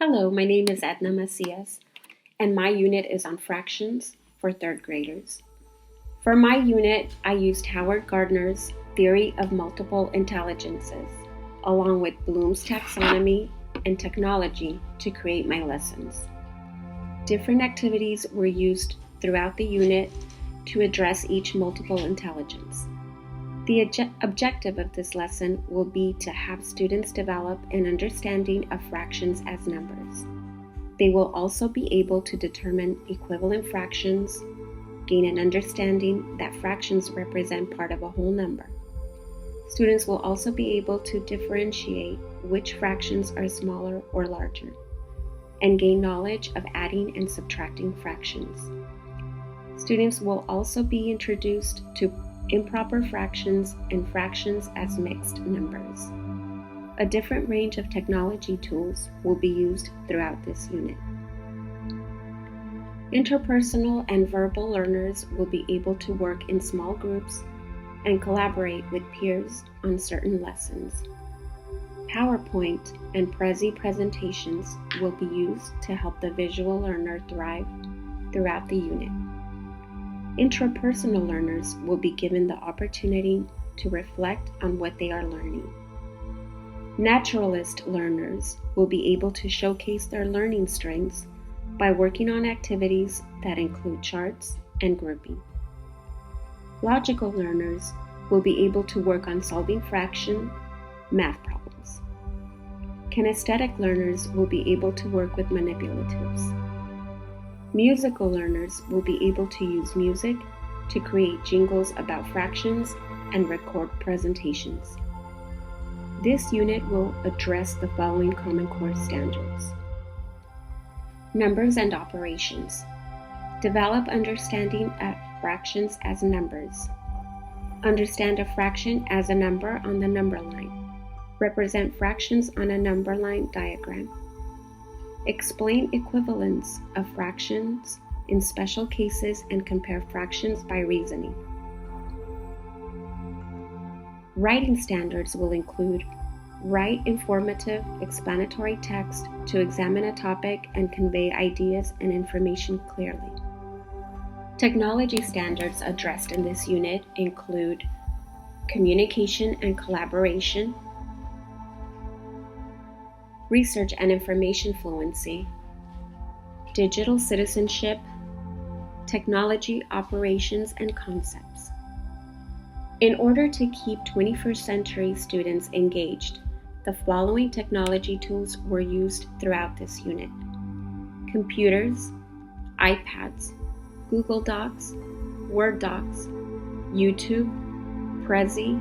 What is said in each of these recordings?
Hello, my name is Edna Macias, and my unit is on fractions for third graders. For my unit, I used Howard Gardner's theory of multiple intelligences, along with Bloom's taxonomy and technology to create my lessons. Different activities were used throughout the unit to address each multiple intelligence. The objective of this lesson will be to have students develop an understanding of fractions as numbers. They will also be able to determine equivalent fractions, gain an understanding that fractions represent part of a whole number. Students will also be able to differentiate which fractions are smaller or larger, and gain knowledge of adding and subtracting fractions. Students will also be introduced to improper fractions and fractions as mixed numbers. A different range of technology tools will be used throughout this unit. Interpersonal and verbal learners will be able to work in small groups and collaborate with peers on certain lessons. PowerPoint and Prezi presentations will be used to help the visual learner thrive throughout the unit. Intrapersonal learners will be given the opportunity to reflect on what they are learning. Naturalist learners will be able to showcase their learning strengths by working on activities that include charts and grouping. Logical learners will be able to work on solving fraction math problems. Kinesthetic learners will be able to work with manipulatives. Musical learners will be able to use music to create jingles about fractions and record presentations. This unit will address the following Common Core standards. Numbers and operations. Develop understanding of fractions as numbers. Understand a fraction as a number on the number line. Represent fractions on a number line diagram. Explain equivalence of fractions in special cases and compare fractions by reasoning. Writing standards will include write informative, explanatory text to examine a topic and convey ideas and information clearly. Technology standards addressed in this unit include communication and collaboration, research and information fluency, digital citizenship, technology operations and concepts. In order to keep 21st century students engaged, the following technology tools were used throughout this unit: computers, iPads, Google Docs, Word Docs, YouTube, Prezi,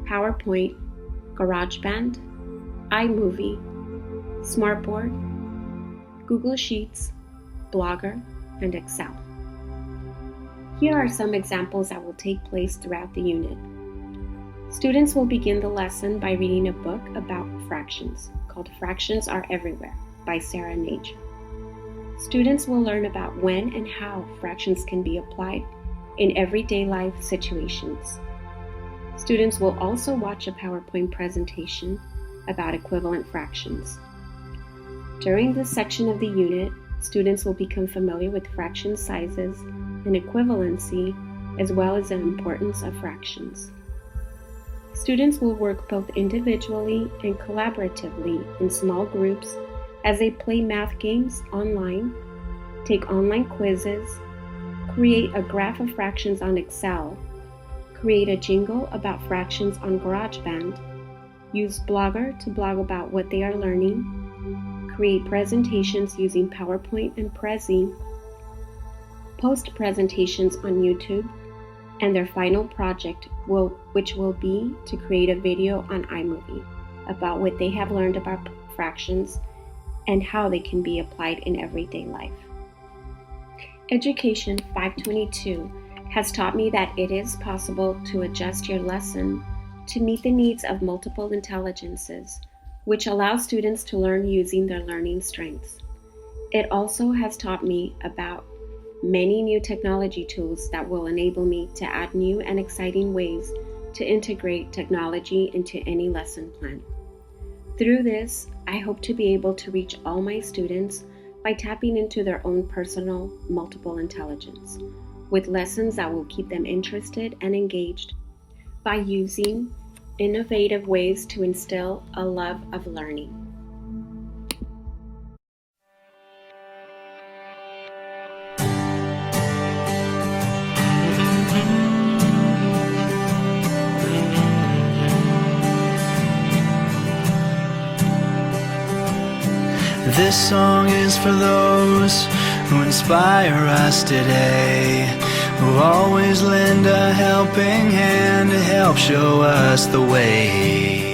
PowerPoint, GarageBand, iMovie, Smartboard, Google Sheets, Blogger, and Excel. Here are some examples that will take place throughout the unit. Students will begin the lesson by reading a book about fractions called Fractions Are Everywhere by Sarah Nage. Students will learn about when and how fractions can be applied in everyday life situations. Students will also watch a PowerPoint presentation about equivalent fractions. During this section of the unit, students will become familiar with fraction sizes and equivalency, as well as the importance of fractions. Students will work both individually and collaboratively in small groups as they play math games online, take online quizzes, create a graph of fractions on Excel, create a jingle about fractions on GarageBand, use Blogger to blog about what they are learning, create presentations using PowerPoint and Prezi, post presentations on YouTube, and their final project, which will be to create a video on iMovie about what they have learned about fractions and how they can be applied in everyday life. Education 522 has taught me that it is possible to adjust your lesson to meet the needs of multiple intelligences, which allows students to learn using their learning strengths. It also has taught me about many new technology tools that will enable me to add new and exciting ways to integrate technology into any lesson plan. Through this, I hope to be able to reach all my students by tapping into their own personal multiple intelligence, with lessons that will keep them interested and engaged by using innovative ways to instill a love of learning. This song is for those who inspire us today, who always lend a helping hand to help show us the way.